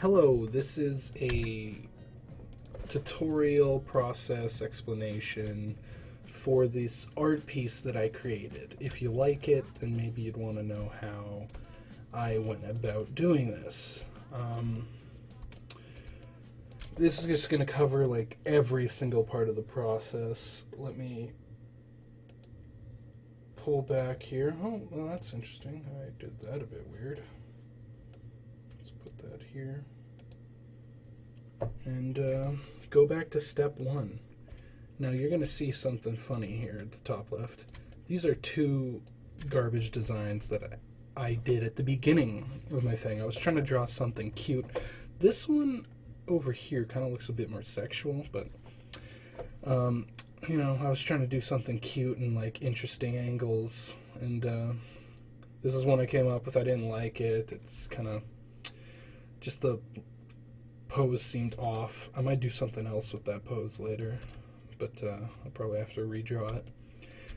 Hello, this is a tutorial process explanation for this art piece that I created. If you like it, then maybe you'd want to know how I went about doing this. This is just going to cover like every single part of the process. Let me pull back here. Oh, well, that's interesting. I did that a bit weird. Let's put that here. And go back to step one. Now you're going to see something funny here at the top left. These are two garbage designs that I did at the beginning of my thing. I was trying to draw something cute. This one over here kind of looks a bit more sexual, but you know, I was trying to do something cute and like interesting angles, and this is one I came up with. I didn't like it. It's kind of just the pose seemed off. I might do something else with that pose later, but I'll probably have to redraw it.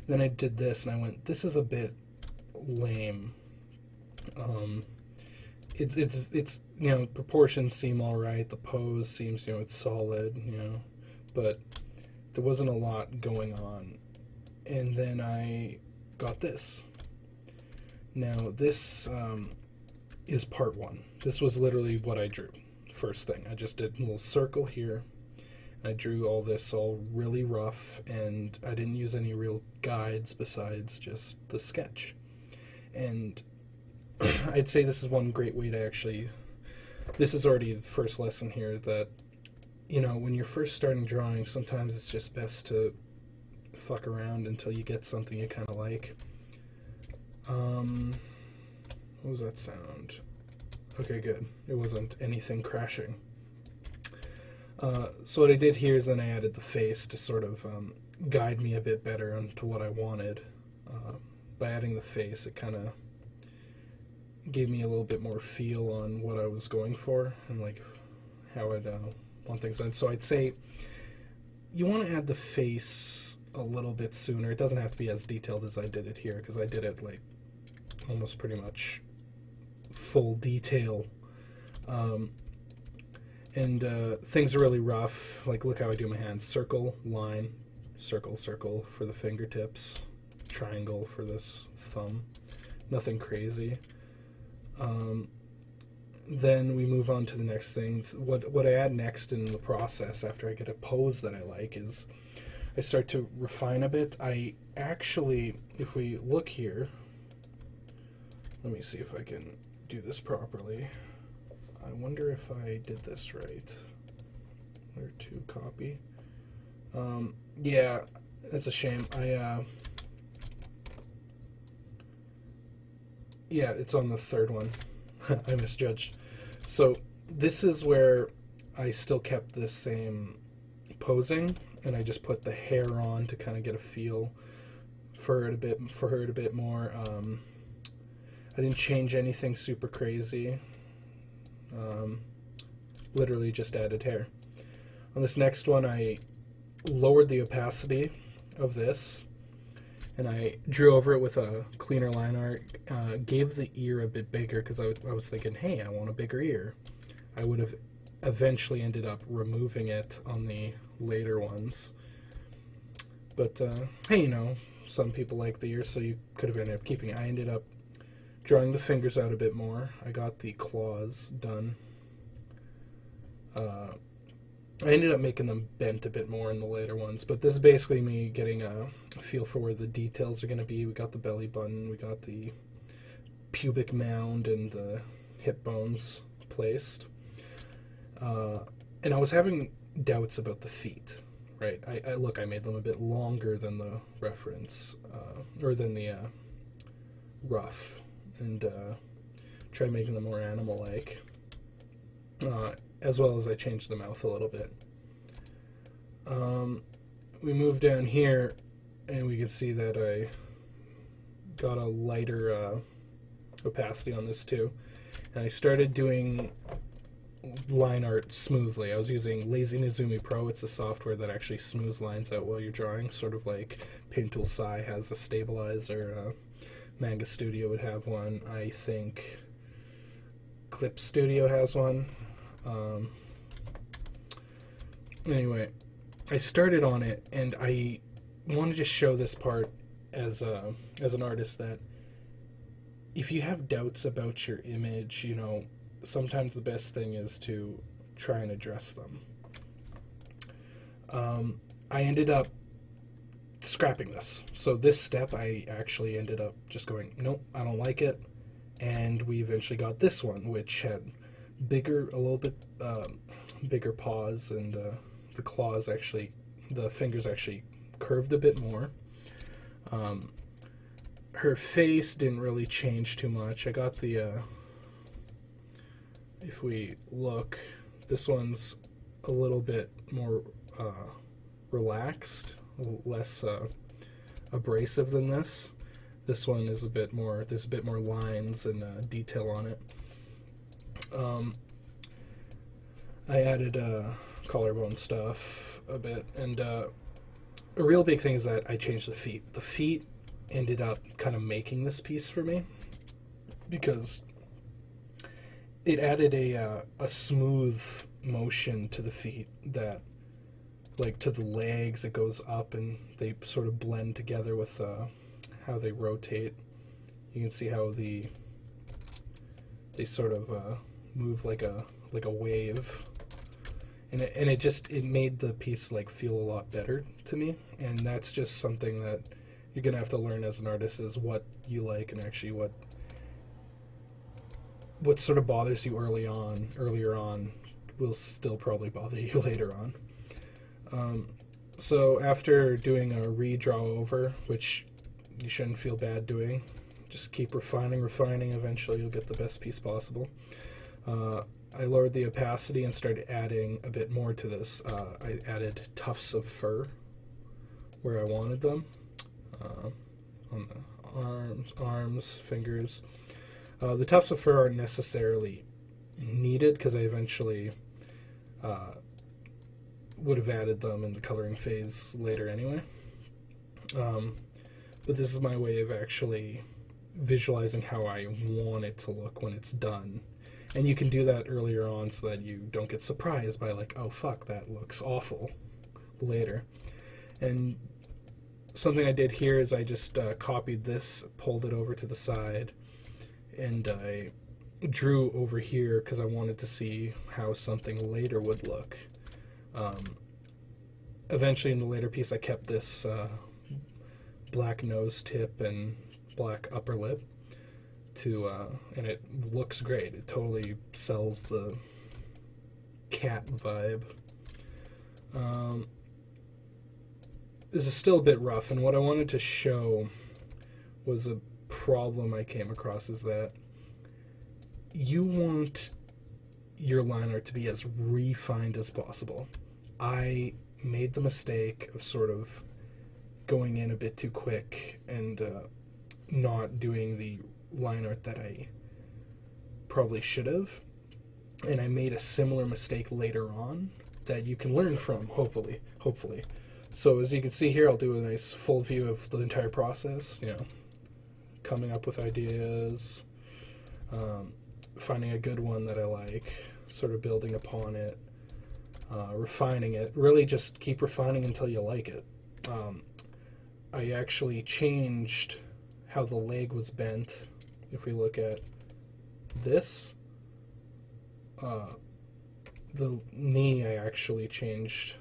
Then I did this and I went, this is a bit lame. It's you know, proportions seem all right, the pose seems, you know, it's solid, you know, but there wasn't a lot going on. And then I got this. Now this is part one. This was literally what I drew. First thing, I just did a little circle here. I drew all this all really rough, and I didn't use any real guides besides just the sketch. And I'd say this is one great way to actually, this is already the first lesson here, that, you know, when you're first starting drawing, sometimes it's just best to fuck around until you get something you kind of like. What was that sound? Okay, good. It wasn't anything crashing. So what I did here is then I added the face to sort of guide me a bit better onto what I wanted. By adding the face, it kind of gave me a little bit more feel on what I was going for and like how I'd want things done. So I'd say you want to add the face a little bit sooner. It doesn't have to be as detailed as I did it here, because I did it like almost pretty much full detail. Things are really rough. Like, look how I do my hands. Circle, line, circle, circle for the fingertips, triangle for this thumb. Nothing crazy. Then we move on to the next thing. What I add next in the process after I get a pose that I like is I start to refine a bit. I actually, if we look here, let me see if I can do this properly. I wonder if I did this right. Where to copy? Yeah, that's a shame. Yeah, it's on the third one. I misjudged. So this is where I still kept this same posing, and I just put the hair on to kind of get a feel for her a bit more. I didn't change anything super crazy. Literally just added hair. On this next one, I lowered the opacity of this, and I drew over it with a cleaner line art. Gave the ear a bit bigger because I was thinking, hey, I want a bigger ear. I would have eventually ended up removing it on the later ones. But, hey, you know, some people like the ear, so you could have ended up keeping it. I ended up drawing the fingers out a bit more. I got the claws done. I ended up making them bent a bit more in the later ones, but this is basically me getting a feel for where the details are going to be. We got the belly button, we got the pubic mound and the hip bones placed. And I was having doubts about the feet, right? I made them a bit longer than the reference, or than the rough, and tried making them more animal-like, as well as I changed the mouth a little bit. We moved down here, and we can see that I got a lighter opacity on this too, and I started doing line art smoothly. I was using Lazy Nizumi Pro. It's a software that actually smooths lines out while you're drawing, sort of like Paint Tool Sai has a stabilizer. Manga Studio would have one. I think Clip Studio has one. Anyway, I started on it, and I wanted to show this part as an artist that if you have doubts about your image, sometimes the best thing is to try and address them. I ended up scrapping this. So this step, I actually ended up just going, nope, I don't like it. And we eventually got this one, which had a little bit bigger paws, and the claws actually, the fingers actually curved a bit more. Her face didn't really change too much. I got the, if we look, this one's a little bit more relaxed, less abrasive than this. This one is a bit more, there's a bit more lines and detail on it. I added collarbone stuff a bit, and a real big thing is that I changed the feet. The feet ended up kind of making this piece for me, because it added a smooth motion to the feet that, like, to the legs, it goes up and they sort of blend together with how they rotate. You can see how they sort of move like a wave, and it made the piece like feel a lot better to me. And that's just something that you're gonna have to learn as an artist, is what you like and actually what sort of bothers you earlier on will still probably bother you later on. So after doing a redraw over, which you shouldn't feel bad doing, just keep refining, eventually you'll get the best piece possible. I lowered the opacity and started adding a bit more to this. I added tufts of fur where I wanted them, on the arms, fingers. The tufts of fur aren't necessarily needed, because I eventually would have added them in the coloring phase later anyway. But this is my way of actually visualizing how I want it to look when it's done. And you can do that earlier on so that you don't get surprised by, like, oh fuck, that looks awful later. And something I did here is I just copied this, pulled it over to the side, and I drew over here because I wanted to see how something later would look. Eventually in the later piece I kept this black nose tip and black upper lip and it looks great. It totally sells the cat vibe. This is still a bit rough, and what I wanted to show was a problem I came across, is that you want your line art to be as refined as possible. I made the mistake of sort of going in a bit too quick and not doing the line art that I probably should have, and I made a similar mistake later on that you can learn from, hopefully. So as you can see here, I'll do a nice full view of the entire process, coming up with ideas, finding a good one that I like, sort of building upon it, refining it. Really just keep refining until you like it. I actually changed how the leg was bent. If we look at this, the knee I actually changed,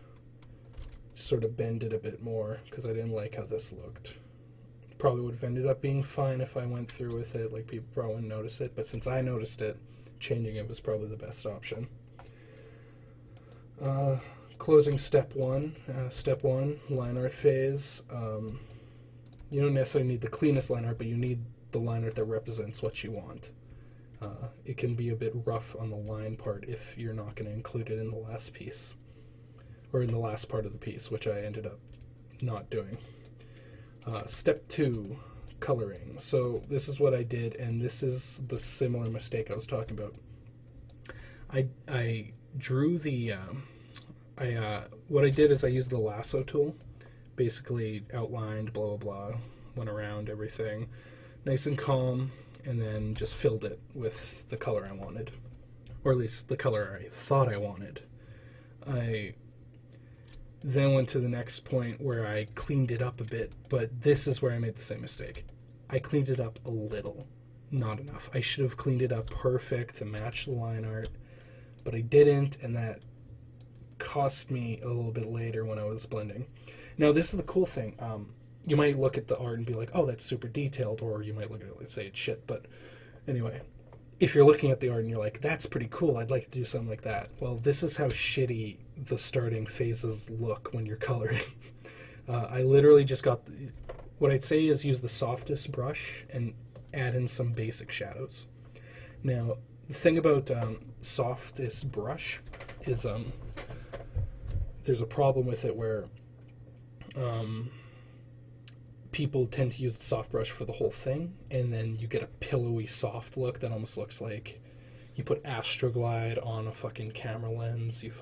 sort of bended a bit more because I didn't like how this looked. Probably would have ended up being fine if I went through with it, like people probably wouldn't notice it, but since I noticed it, changing it was probably the best option. Closing step one, line art phase. You don't necessarily need the cleanest line art, but you need the line art that represents what you want. It can be a bit rough on the line part if you're not going to include it in the last piece, or in the last part of the piece, which I ended up not doing. Step 2, coloring. So this is what I did, and this is the similar mistake I was talking about. I drew the, what I did is I used the lasso tool, basically outlined, blah, blah, blah, went around everything, nice and calm, and then just filled it with the color I wanted. or at least the color I thought I wanted. I then went to the next point where I cleaned it up a bit, but this is where I made the same mistake. I cleaned it up a little, not enough. I should have cleaned it up perfect to match the line art, but I didn't, and that cost me a little bit later when I was blending. Now, this is the cool thing. You might look at the art and be like, oh, that's super detailed, or you might look at it and say it's shit, but anyway, if you're looking at the art and you're like, that's pretty cool, I'd like to do something like that. Well, this is how shitty the starting phases look when you're coloring. I literally just got, what I'd say is use the softest brush and add in some basic shadows. Now, the thing about softest brush is there's a problem with it where people tend to use the soft brush for the whole thing, and then you get a pillowy soft look that almost looks like you put Astroglide on a fucking camera lens. You're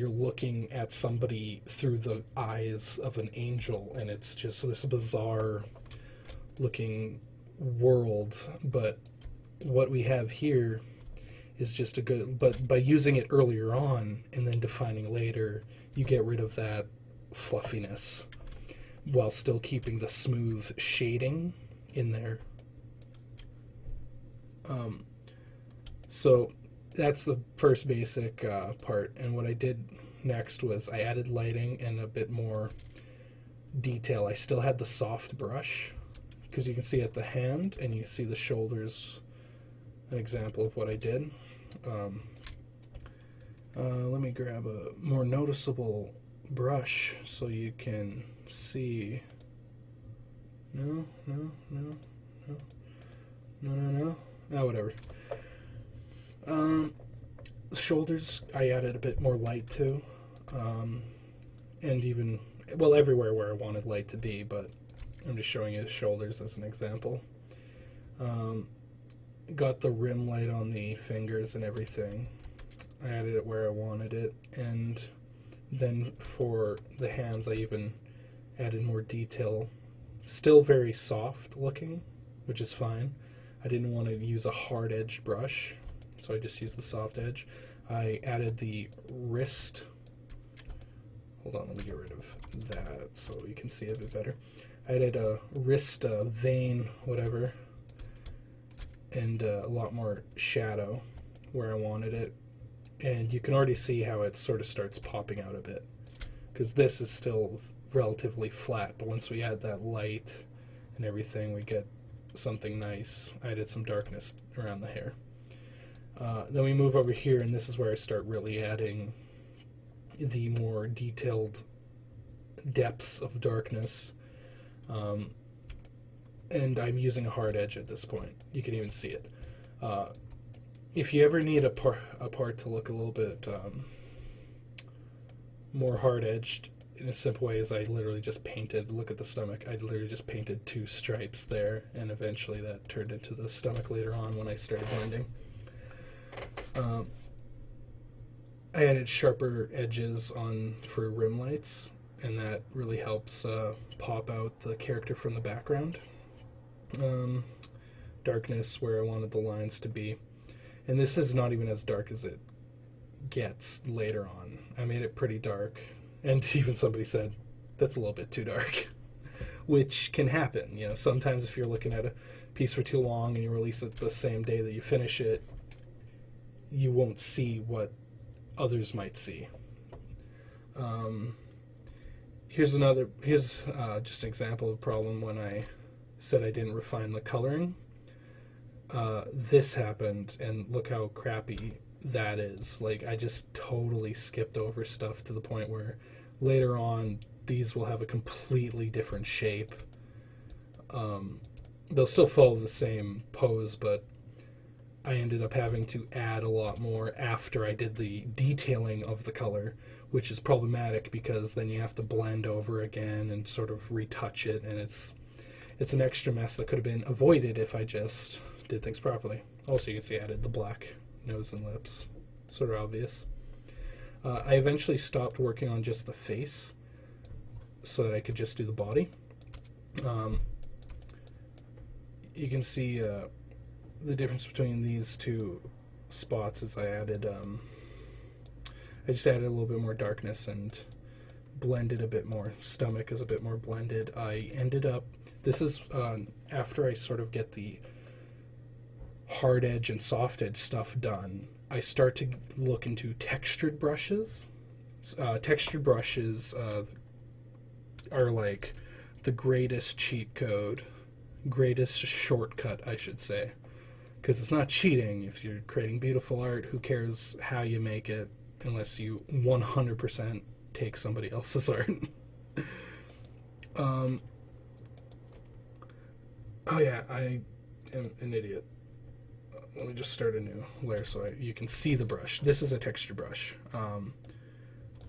looking at somebody through the eyes of an angel, and it's just this bizarre looking world. But what we have here is just a good, but by using it earlier on and then defining later, you get rid of that fluffiness while still keeping the smooth shading in there. So that's the first basic part. And what I did next was I added lighting and a bit more detail. I still had the soft brush because you can see at the hand and you see the shoulders, an example of what I did. Let me grab a more noticeable brush so you can see. No. Whatever. Shoulders, I added a bit more light to, and even, well, everywhere where I wanted light to be, but I'm just showing you the shoulders as an example. Got the rim light on the fingers and everything. I added it where I wanted it, and then for the hands I even added more detail. Still very soft looking, which is fine. I didn't want to use a hard edged brush, so I just used the soft edge. I added the wrist. Hold on, let me get rid of that so you can see it a bit better. I added a wrist vein, whatever, and a lot more shadow where I wanted it. And you can already see how it sort of starts popping out a bit, because this is still relatively flat, but once we add that light and everything, we get something nice. I added some darkness around the hair. Then we move over here, and this is where I start really adding the more detailed depths of darkness. And I'm using a hard edge at this point. You can even see it. If you ever need a part to look a little bit more hard-edged, in a simple way, is I literally just painted, look at the stomach, I literally just painted 2 stripes there, and eventually that turned into the stomach later on when I started blending. I added sharper edges on for rim lights, and that really helps pop out the character from the background. Darkness where I wanted the lines to be. And this is not even as dark as it gets later on. I made it pretty dark, and even somebody said, that's a little bit too dark, which can happen. You know, sometimes if you're looking at a piece for too long and you release it the same day that you finish it, you won't see what others might see. Here's just an example of a problem when I said I didn't refine the coloring. This happened, and look how crappy that is. Like, I just totally skipped over stuff to the point where later on these will have a completely different shape. They'll still follow the same pose, but I ended up having to add a lot more after I did the detailing of the color, which is problematic because then you have to blend over again and sort of retouch it, and it's an extra mess that could have been avoided if I just did things properly. Also, you can see I added the black nose and lips, sort of obvious. I eventually stopped working on just the face so that I could just do the body. You can see the difference between these two spots is I just added a little bit more darkness and blended a bit more. Stomach is a bit more blended. I ended up, this is after I sort of get the hard edge and soft edge stuff done, I start to look into textured brushes. Textured brushes are like the greatest cheat code, greatest shortcut, I should say. Because it's not cheating. If you're creating beautiful art, who cares how you make it unless you 100% take somebody else's art. Oh yeah, I am an idiot. Let me just start a new layer so you can see the brush. This is a texture brush.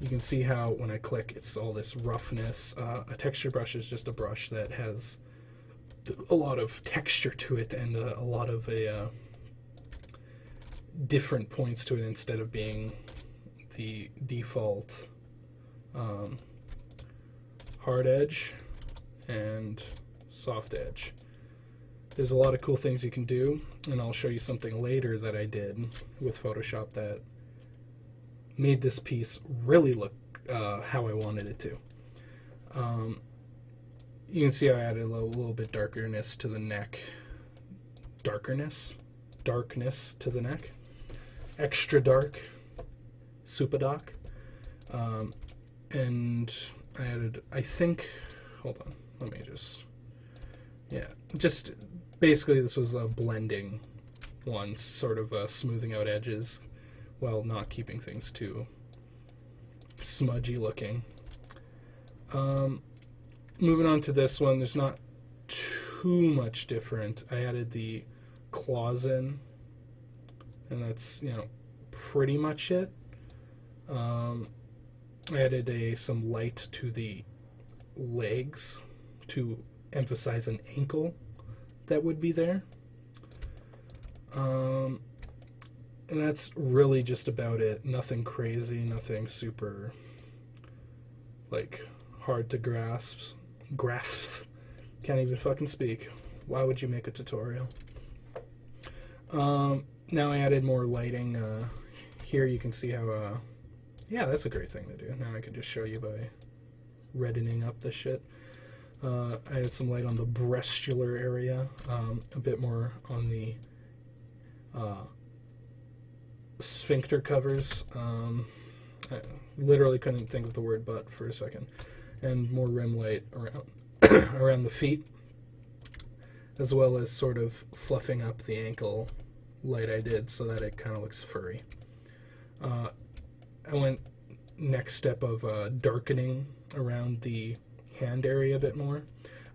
You can see how when I click it's all this roughness. A texture brush is just a brush that has a lot of texture to it and a lot of different points to it instead of being the default hard edge and soft edge. There's a lot of cool things you can do, and I'll show you something later that I did with Photoshop that made this piece really look how I wanted it to. You can see I added a little bit darkness to the neck. Darkness to the neck. Extra dark. Super dark. And I added, I think, hold on, let me just, yeah, just basically this was a blending one, sort of smoothing out edges while not keeping things too smudgy looking. Moving on to this one, there's not too much different. I added the claws in, and that's, you know, pretty much it. I added some light to the legs to emphasize an ankle that would be there. And that's really just about it. Nothing crazy, nothing super, like, hard to grasp. Can't even fucking speak. Why would you make a tutorial? Now I added more lighting. Here you can see how, yeah, that's a great thing to do. Now I can just show you by reddening up the shit. I added some light on the breastular area, a bit more on the sphincter covers. I literally couldn't think of the word "but" for a second. And more rim light around around the feet, as well as sort of fluffing up the ankle light I did so that it kind of looks furry. I went next step of darkening around the hand area a bit more.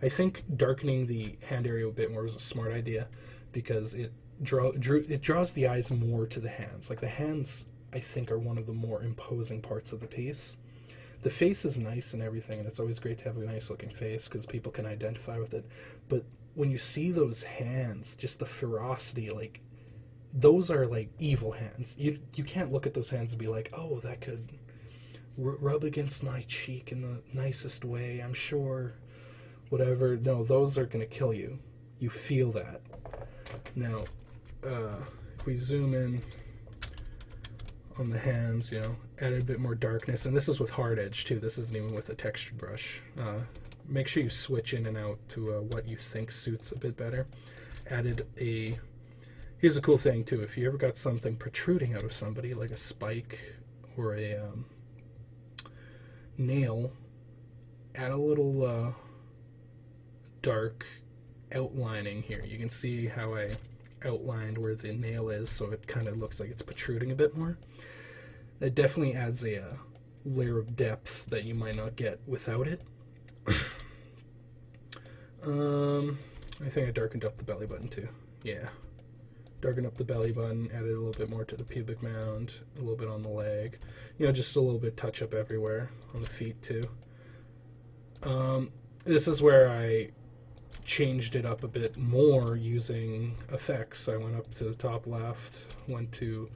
I think darkening the hand area a bit more was a smart idea because it draws the eyes more to the hands. Like, the hands, I think, are one of the more imposing parts of the piece. The face is nice and everything, and it's always great to have a nice looking face because people can identify with it. But when you see those hands, just the ferocity, like, those are like evil hands. You can't look at those hands and be like, oh, that could rub against my cheek in the nicest way, I'm sure, whatever. No, those are going to kill you. You feel that. Now, if we zoom in on the hands, you know, added a bit more darkness, and this is with hard edge too. This isn't even with a textured brush. Make sure you switch in and out to what you think suits a bit better. Added here's a cool thing too. If you ever got something protruding out of somebody, like a spike or a nail, add a little dark outlining here. You can see how I outlined where the nail is, so it kind of looks like it's protruding a bit more. It definitely adds a layer of depth that you might not get without it. I think I darkened up the belly button too. Yeah. Darkened up the belly button, added a little bit more to the pubic mound, a little bit on the leg. You know, just a little bit touch up everywhere, on the feet too. This is where I changed it up a bit more using effects. I went up to the top left, went to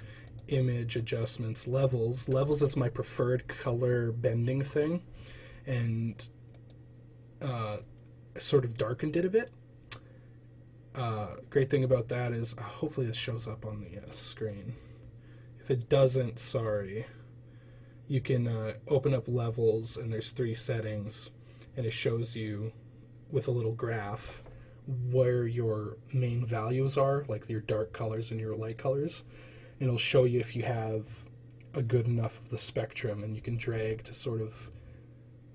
image adjustments, levels. Levels is my preferred color bending thing, and sort of darkened it a bit. Great thing about that is hopefully this shows up on the screen. If it doesn't, sorry. You can open up levels, and there's 3 settings, and it shows you with a little graph where your main values are, like your dark colors and your light colors. And it'll show you if you have a good enough of the spectrum, and you can drag to sort of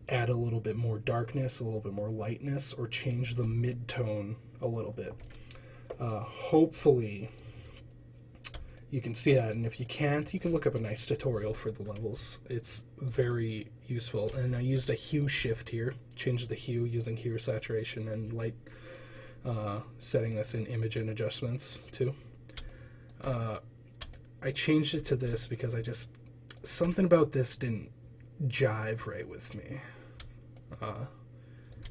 add a little bit more darkness, a little bit more lightness, or change the mid-tone a little bit. Hopefully you can see that, and if you can't, you can look up a nice tutorial for the levels. It's very useful. And I used a hue shift here, changed the hue using hue saturation and light setting this in image and adjustments too. I changed it to this because something about this didn't jive right with me.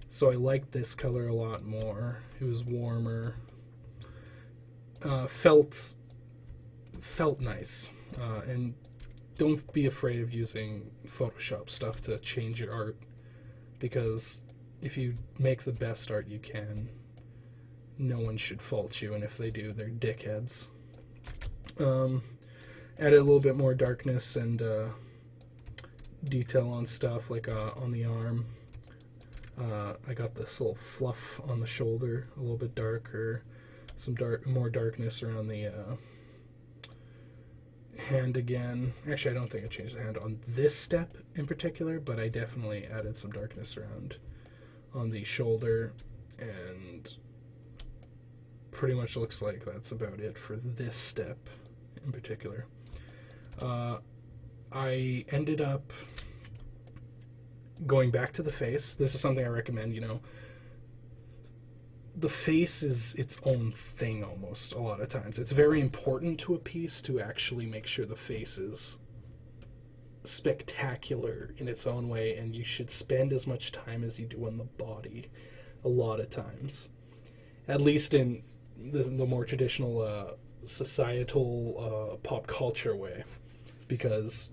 So I liked this color a lot more. It was warmer. Felt nice. And don't be afraid of using Photoshop stuff to change your art, because if you make the best art you can, no one should fault you, and if they do, they're dickheads. Added a little bit more darkness and detail on stuff, like on the arm. I got this little fluff on the shoulder, a little bit darker, some more darkness around the hand again. Actually, I don't think I changed the hand on this step in particular, but I definitely added some darkness around on the shoulder, and pretty much looks like that's about it for this step in particular. I ended up going back to the face. This is something I recommend, the face is its own thing almost a lot of times. It's very important to a piece to actually make sure the face is spectacular in its own way, and you should spend as much time as you do on the body a lot of times. At least in the more traditional societal pop culture way, because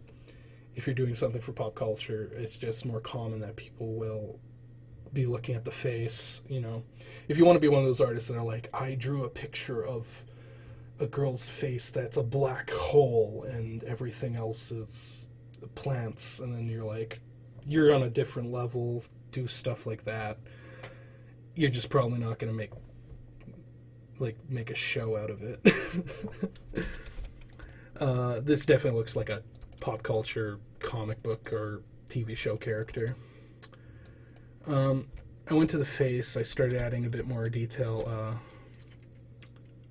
if you're doing something for pop culture, it's just more common that people will be looking at the face. If you want to be one of those artists that are like, I drew a picture of a girl's face that's a black hole and everything else is plants, and then you're like, you're on a different level, do stuff like that, you're just probably not going to make a show out of it. This definitely looks like a pop culture comic book or TV show character. I went to the face. I started adding a bit more detail.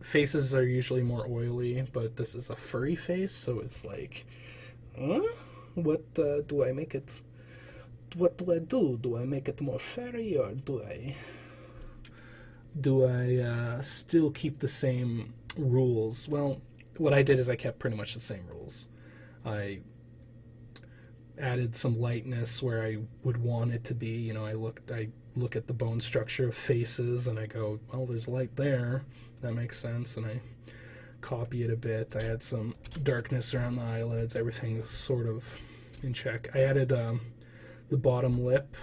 Faces are usually more oily, but this is a furry face, so it's like, what do I make it? What do I do? Do I make it more furry, or do I still keep the same rules? Well, what I did is I kept pretty much the same rules. I added some lightness where I would want it to be. I look at the bone structure of faces and I go, well, there's light there. That makes sense. And I copy it a bit. I add some darkness around the eyelids. Everything's sort of in check. I added the bottom lip.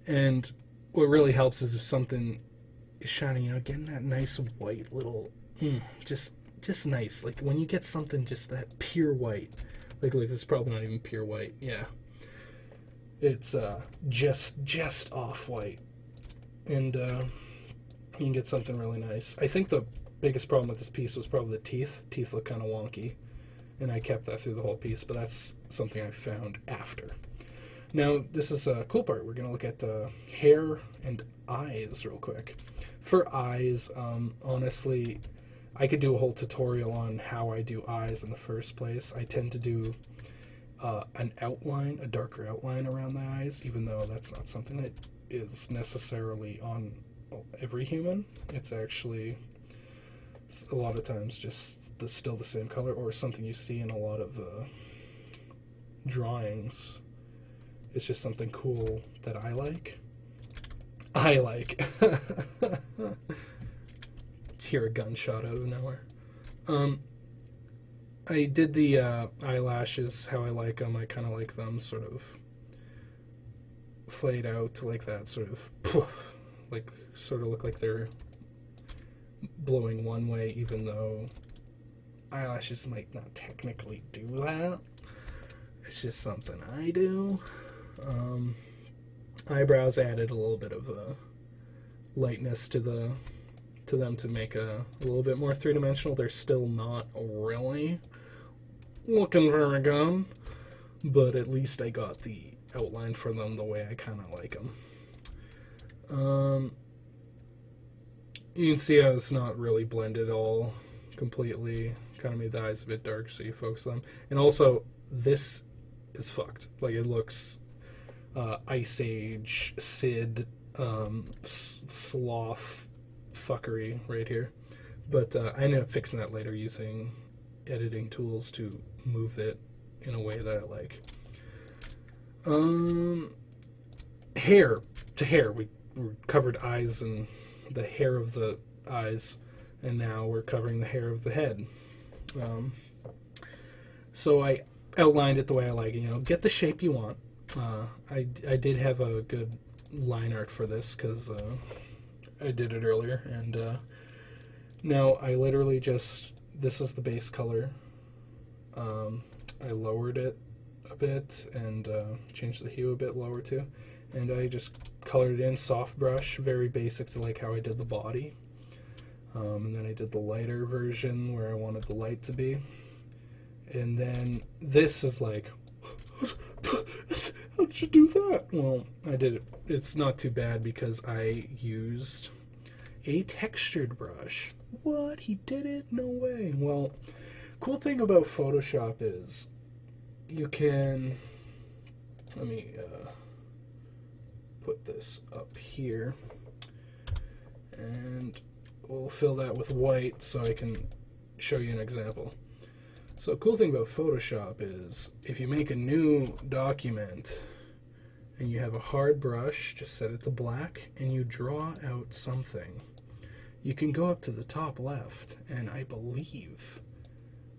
And what really helps is if something is shining, getting that nice white little, just nice. Like when you get something just that pure white, like this is probably not even pure white. Yeah, it's just off white, and you can get something really nice. I think the biggest problem with this piece was probably the teeth. Teeth look kind of wonky, and I kept that through the whole piece. But that's something I found after. Now, this is a cool part. We're going to look at hair and eyes real quick. For eyes, honestly, I could do a whole tutorial on how I do eyes in the first place. I tend to do an outline, a darker outline around the eyes, even though that's not something that is necessarily on every human. It's actually a lot of times just still the same color, or something you see in a lot of drawings. It's just something cool that I like. Hear a gunshot out of nowhere. I did the eyelashes how I like them. I kind of like them sort of flayed out like that, sort of poof, like sort of look like they're blowing one way, even though eyelashes might not technically do that. It's just something I do. Eyebrows added a little bit of a lightness to them to make a little bit more three-dimensional. They're still not really looking very good, but at least I got the outline for them the way I kind of like them. You can see how it's not really blended all completely. Kind of made the eyes a bit dark, so you focus them. And also, this is fucked. Like, it looks Ice Age, Sid, sloth fuckery right here. But I ended up fixing that later using editing tools to move it in a way that I like. Hair to hair. We covered eyes and the hair of the eyes, and now we're covering the hair of the head. So I outlined it the way I like it. You know, get the shape you want. I did have a good line art for this because I did it earlier, and now I literally just, this is the base color. I lowered it a bit and changed the hue a bit lower too, and I just colored it in, soft brush, very basic to like how I did the body. And then I did the lighter version where I wanted the light to be. And then this is like, how'd you do that? Well, I did it. It's not too bad because I used a textured brush. What? He did it? No way. Well, cool thing about Photoshop is you can, let me put this up here, and we'll fill that with white so I can show you an example. So cool thing about Photoshop is if you make a new document and you have a hard brush, just set it to black, and you draw out something, you can go up to the top left, and I believe,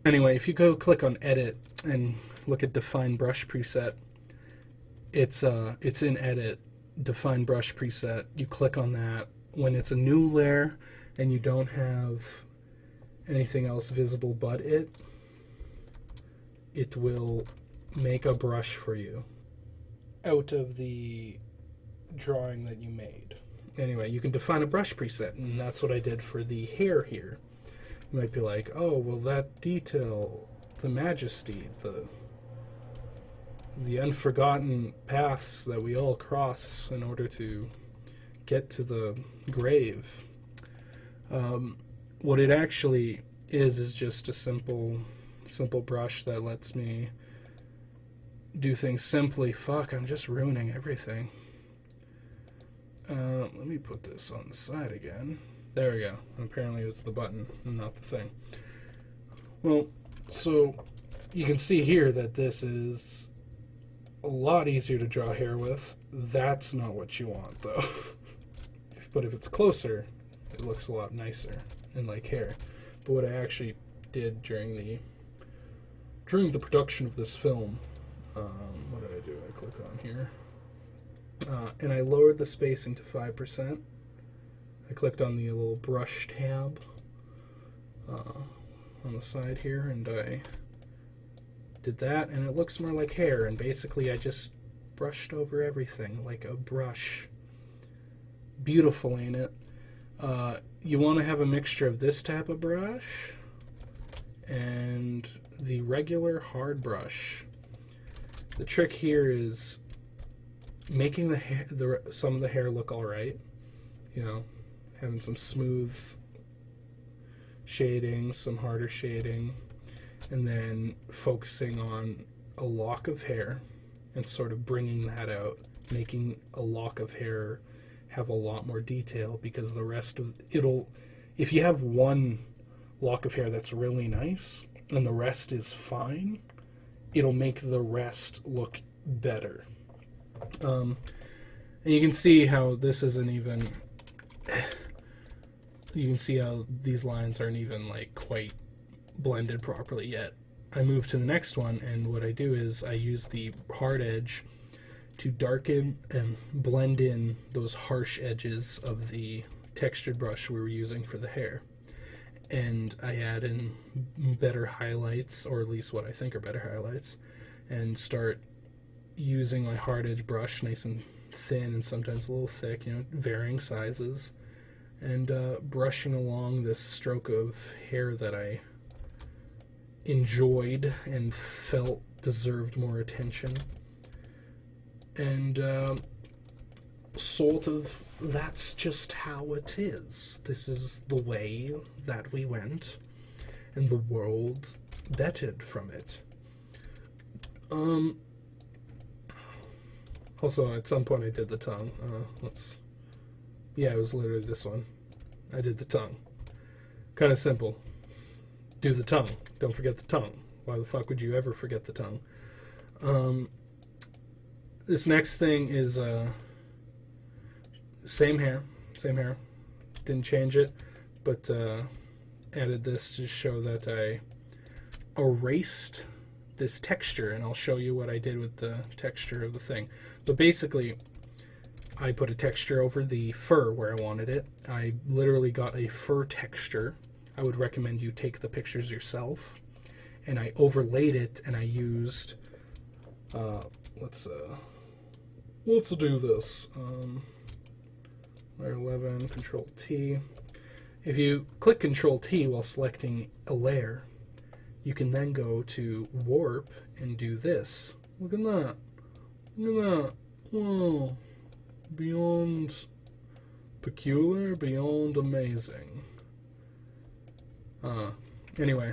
anyway, if you go click on edit and look at define brush preset, it's in edit, define brush preset. You click on that when it's a new layer and you don't have anything else visible but it will make a brush for you out of the drawing that you made. Anyway, you can define a brush preset, and that's what I did for the hair here. You might be like, oh, well, that detail, the majesty, the unforgotten paths that we all cross in order to get to the grave. What it actually is just a simple brush that lets me do things simply. Fuck, I'm just ruining everything. Let me put this on the side again. There we go. Apparently it's the button and not the thing. Well, so you can see here that this is a lot easier to draw hair with. That's not what you want, though. But if it's closer, it looks a lot nicer and like hair. But what I actually did during the production of this film, what did I do? I click on here, and I lowered the spacing to 5%. I clicked on the little brush tab on the side here, and I did that, and it looks more like hair. And basically, I just brushed over everything like a brush. Beautiful, ain't it? You want to have a mixture of this type of brush and the regular hard brush. The trick here is making some of the hair look all right. You know, having some smooth shading, some harder shading, and then focusing on a lock of hair and sort of bringing that out, making a lock of hair have a lot more detail, because the rest of if you have one lock of hair that's really nice and the rest is fine, it'll make the rest look better. And you can see how this isn't even, you can see how these lines aren't even like quite blended properly yet. I move to the next one, and what I do is I use the hard edge to darken and blend in those harsh edges of the textured brush we were using for the hair. And I add in better highlights, or at least what I think are better highlights, and start using my hard edge brush, nice and thin and sometimes a little thick, varying sizes, and brushing along this stroke of hair that I enjoyed and felt deserved more attention. And sort of that's just how it is. This is the way that we went, and the world bettered from it. Also, at some point I did the tongue. Yeah, it was literally this one. I did the tongue. Kind of simple. Do the tongue. Don't forget the tongue. Why the fuck would you ever forget the tongue? This next thing is same hair. Didn't change it, but added this to show that I erased this texture, and I'll show you what I did with the texture of the thing. But basically, I put a texture over the fur where I wanted it. I literally got a fur texture. I would recommend you take the pictures yourself. And I overlaid it, and I used let's do this. Layer 11, Control T. If you click Control T while selecting a layer, you can then go to Warp and do this. Look at that. Look at that. Whoa. Beyond peculiar, beyond amazing. Anyway,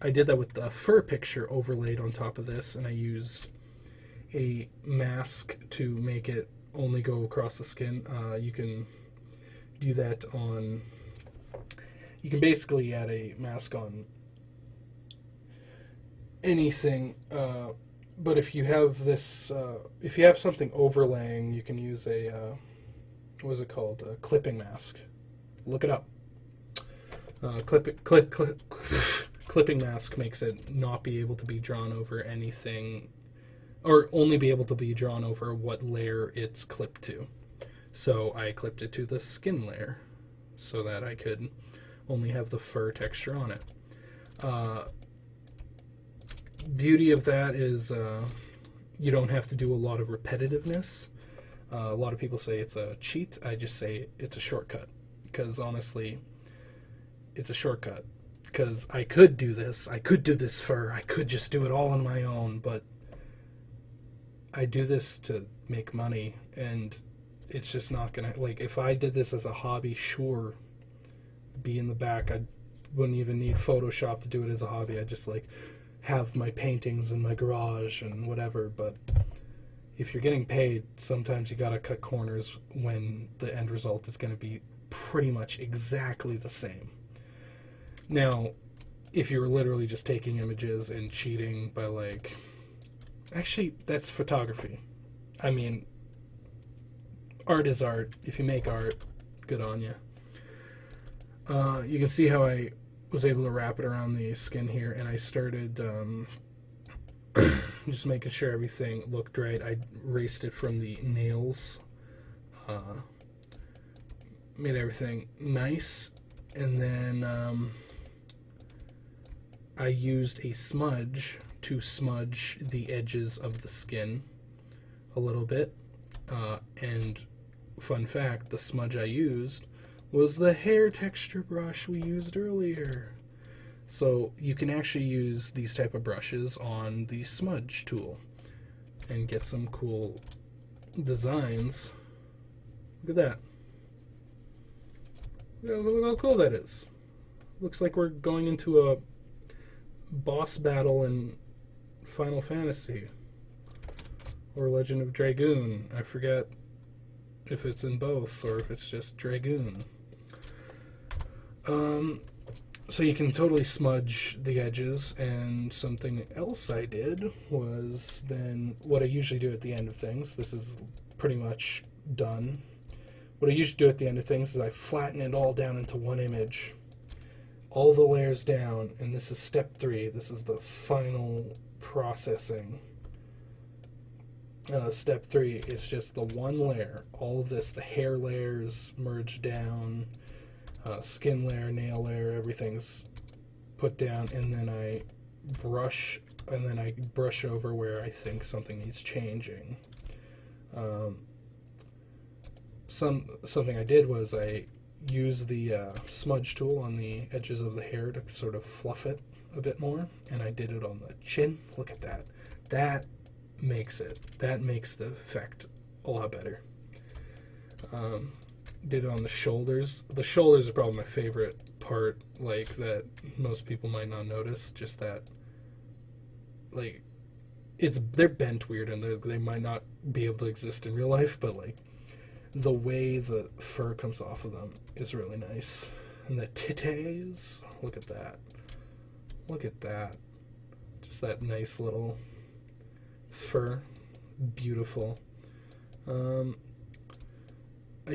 I did that with the fur picture overlaid on top of this, and I used a mask to make it only go across the skin. You can do that on... You can basically add a mask on anything, but if you have this, if you have something overlaying, you can use a, what is it called? A clipping mask. Look it up. Clipping mask makes it not be able to be drawn over anything, or only be able to be drawn over what layer it's clipped to. So I clipped it to the skin layer so that I could only have the fur texture on it. Beauty of that is you don't have to do a lot of repetitiveness. A lot of people say it's a cheat. I just say it's a shortcut, because honestly, it's a shortcut. Because I could do this. I could do this fur. I could just do it all on my own, but I do this to make money, and it's just not gonna, like, if I did this as a hobby, sure, be in the back. I wouldn't even need Photoshop to do it as a hobby. I'd just like have my paintings in my garage and whatever. But if you're getting paid, sometimes you gotta cut corners when the end result is gonna be pretty much exactly the same. Now, if you're literally just taking images and cheating by, like, actually, that's photography. I mean, art is art. If you make art, good on you. You can see how I was able to wrap it around the skin here, and I started just making sure everything looked right. I erased it from the nails, made everything nice, and then I used a smudge to smudge the edges of the skin a little bit, and fun fact, the smudge I used was the hair texture brush we used earlier. So you can actually use these type of brushes on the smudge tool and get some cool designs. Look at that. Look how cool that is. Looks like we're going into a boss battle in Final Fantasy or Legend of Dragoon. I forget if it's in both or if it's just Dragoon. So you can totally smudge the edges, and something else I did was then what I usually do at the end of things. This is pretty much done. What I usually do at the end of things is I flatten it all down into one image, all the layers down, and this is step 3. This is the final processing. Step 3 is just the one layer. All of this, the hair layers merged down, skin layer, nail layer, everything's put down, and then I brush over where I think something needs changing. Something I did was I used the smudge tool on the edges of the hair to sort of fluff it a bit more, and I did it on the chin. Look at that. That makes the effect a lot better. Did it on the shoulders. The shoulders are probably my favorite part, like, that most people might not notice. Just that, like, they're bent weird, and they might not be able to exist in real life, but like the way the fur comes off of them is really nice. And the titties, look at that. Look at that. Just that nice little fur. Beautiful. I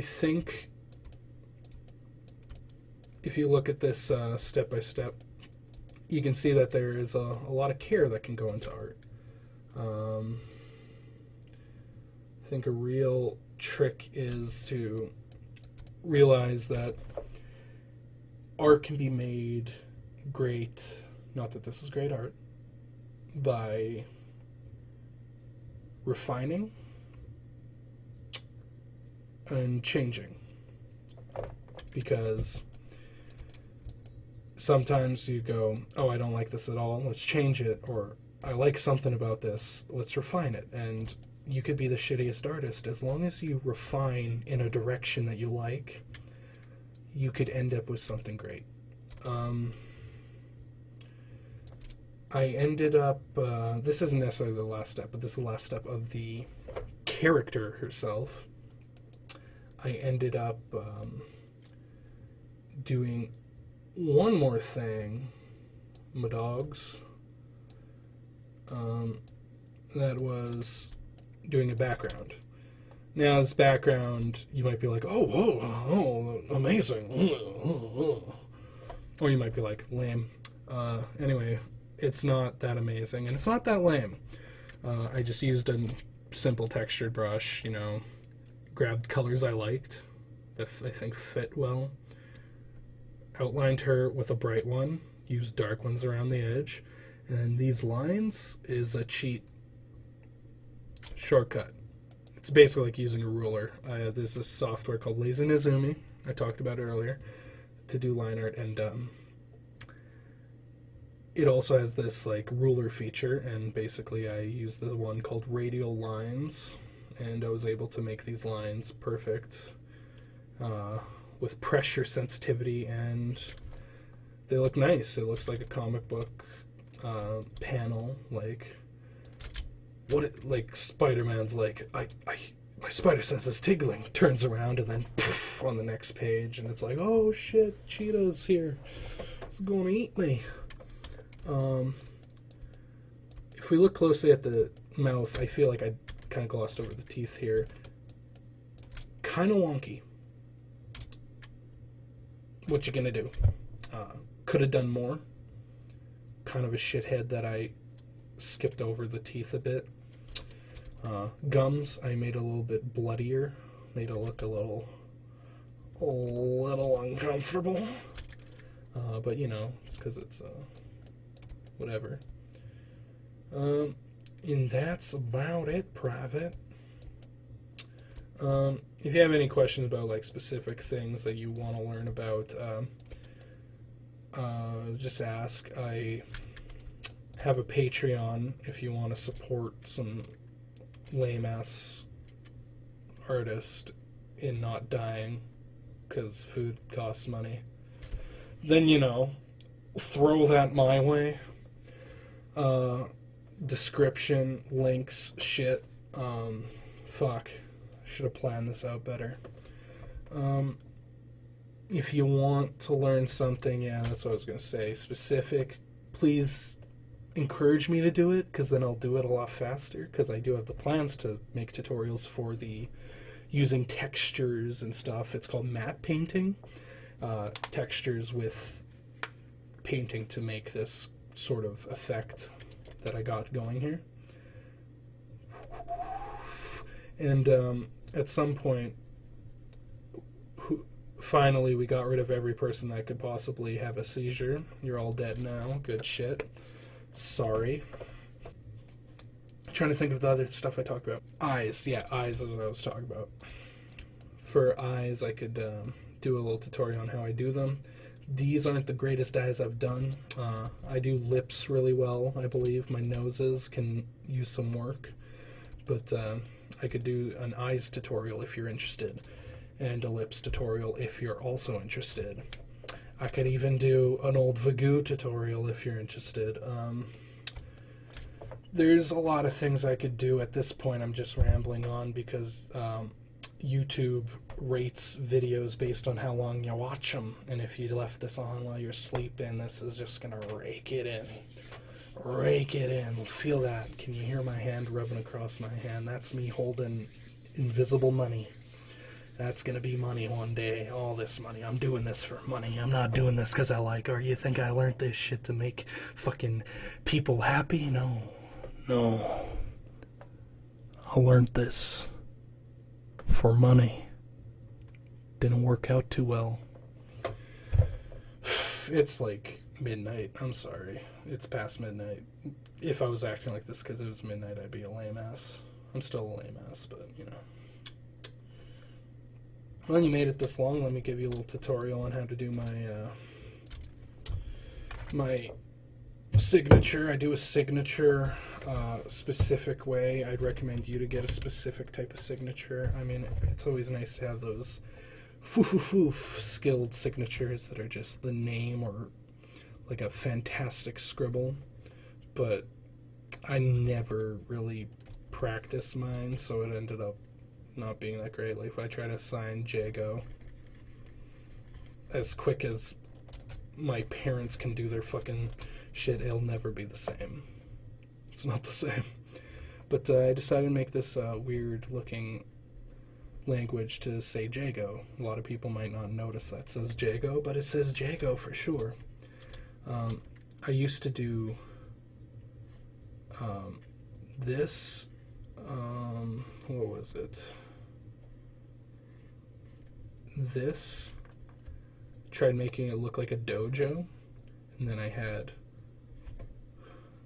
think if you look at this step by step, you can see that there is a lot of care that can go into art. I think a real trick is to realize that art can be made great, not that this is great art, by refining and changing. Because sometimes you go, oh, I don't like this at all, let's change it, or I like something about this, let's refine it. And you could be the shittiest artist. As long as you refine in a direction that you like, you could end up with something great. I ended up, this isn't necessarily the last step, but this is the last step of the character herself. I ended up doing one more thing, my dogs. That was doing a background. Now, this background, you might be like, oh, whoa, oh, amazing. Or you might be like, lame. Anyway, it's not that amazing, and it's not that lame. I just used a simple textured brush, grabbed colors I liked that I think fit well, outlined her with a bright one, used dark ones around the edge, and these lines is a cheat shortcut. It's basically like using a ruler. There's this software called Lazy Nizumi, I talked about it earlier, to do line art, and it also has this like ruler feature, and basically I used this one called radial lines, and I was able to make these lines perfect with pressure sensitivity, and they look nice. It looks like a comic book panel, like Spider-Man's like, my spider sense is tingling, turns around, and then poof, on the next page, and it's like, oh shit, Cheetah's here, it's going to eat me. If we look closely at the mouth, I feel like I kind of glossed over the teeth here. Kind of wonky. What you gonna do? Could have done more. Kind of a shithead that I skipped over the teeth a bit. Gums, I made a little bit bloodier. Made it look a little uncomfortable. But it's because it's whatever. And that's about it, Private. If you have any questions about like specific things that you want to learn about, just ask. I have a Patreon if you want to support some lame-ass artist in not dying because food costs money. Then, throw that my way. Description, links, shit. Fuck. Should have planned this out better. If you want to learn something, that's what I was going to say, specific, please encourage me to do it, because then I'll do it a lot faster, because I do have the plans to make tutorials for the using textures and stuff. It's called matte painting. Textures with painting to make this sort of effect that I got going here. And at some point, finally, we got rid of every person that could possibly have a seizure. You're all dead now. Good shit. Sorry. I'm trying to think of the other stuff I talked about. Eyes. Yeah, eyes is what I was talking about. For eyes, I could do a little tutorial on how I do them. These aren't the greatest eyes I've done. I do lips really well, I believe. My noses can use some work. But I could do an eyes tutorial if you're interested, and a lips tutorial if you're also interested. I could even do an old Vagoo tutorial if you're interested. There's a lot of things I could do at this point. I'm just rambling on because YouTube rates videos based on how long you watch them, and if you left this on while you're sleeping, this is just gonna rake it in. Rake it in. Feel that. Can you hear my hand rubbing across my hand? That's me holding invisible money. That's gonna be money one day. All this money. I'm doing this for money. I'm not doing this because I like, or you think I learned this shit to make fucking people happy? No. No. I learned this for money. Didn't work out too well. It's like midnight. I'm sorry. It's past midnight. If I was acting like this because it was midnight, I'd be a lame ass. I'm still a lame ass, but you know. Well, you made it this long. Let me give you a little tutorial on how to do my signature. I do a signature specific way. I'd recommend you to get a specific type of signature. I mean, it's always nice to have those skilled signatures that are just the name or like a fantastic scribble, but I never really practiced mine, so it ended up not being that great. Like if I try to sign Jago as quick as my parents can do their fucking shit, it'll never be the same. It's not the same. But I decided to make this weird looking language to say Jago. A lot of people might not notice that says Jago, but it says Jago for sure. I used to do this, what was it? This, tried making it look like a dojo, and then I had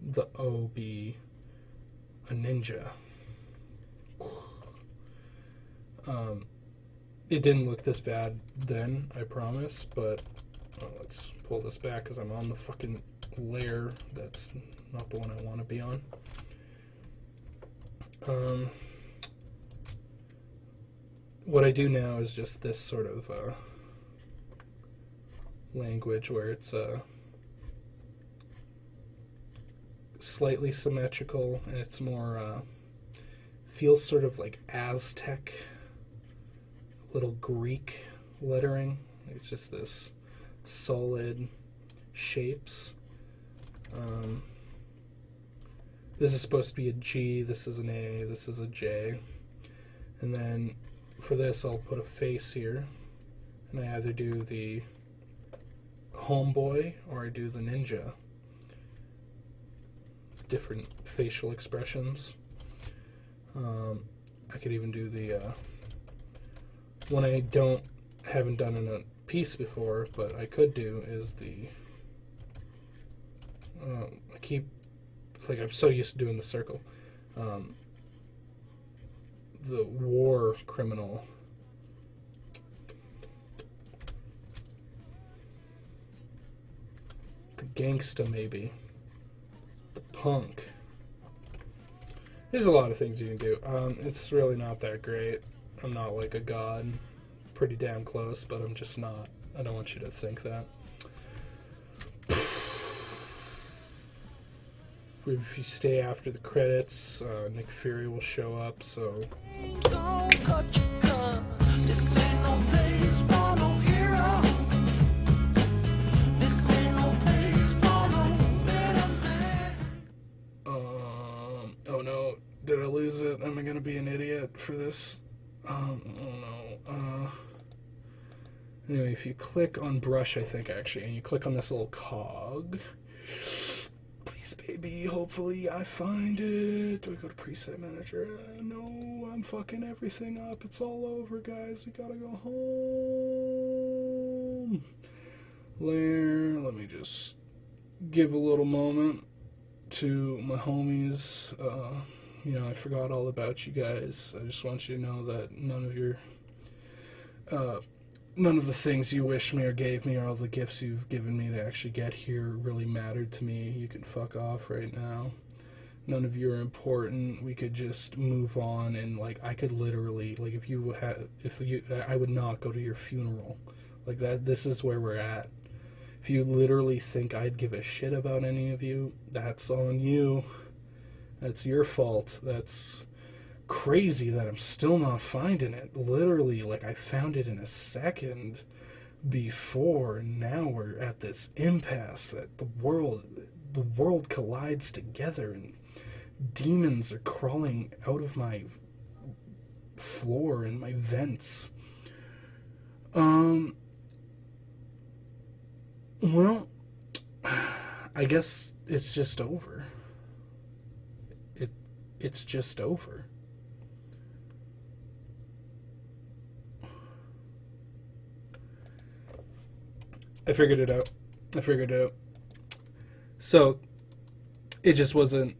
the O be a ninja. It didn't look this bad then, I promise, but let's pull this back because I'm on the fucking layer that's not the one I want to be on. What I do now is just this sort of language where it's slightly symmetrical, and it's more feels sort of like Aztec, little Greek lettering. It's just this solid shapes. This is supposed to be a G, this is an A, this is a J. And then for this I'll put a face here, and I either do the homeboy or I do the ninja. Different facial expressions. I could even do the one I haven't done in a piece before, but I could do is the I'm so used to doing the circle. The war criminal. The gangsta, maybe. The punk. There's a lot of things you can do. It's really not that great. I'm not like a god. Pretty damn close, but I'm just not. I don't want you to think that. If you stay after the credits, Nick Fury will show up, so... oh no, did I lose it? Am I gonna be an idiot for this? Oh no. Anyway, if you click on brush, I think, actually, and you click on this little cog... Please Maybe, hopefully, I find it. Do I go to preset manager? No, I'm fucking everything up. It's all over, guys. We gotta go home. Layer. Let me just give a little moment to my homies. I forgot all about you guys. I just want you to know that none of the things you wished me or gave me or all the gifts you've given me to actually get here really mattered to me. You can fuck off right now. None of you are important. We could just move on, and I could literally, I would not go to your funeral. Like that, this is where we're at. If you literally think I'd give a shit about any of you, that's on you. That's your fault. That's crazy that I'm still not finding it. Literally, I found it in a second before, and now we're at this impasse that the world collides together, and demons are crawling out of my floor and my vents. Well, I guess it's just over. It's just over. I figured it out. So, it just wasn't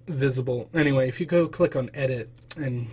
visible. Anyway, if you go click on edit and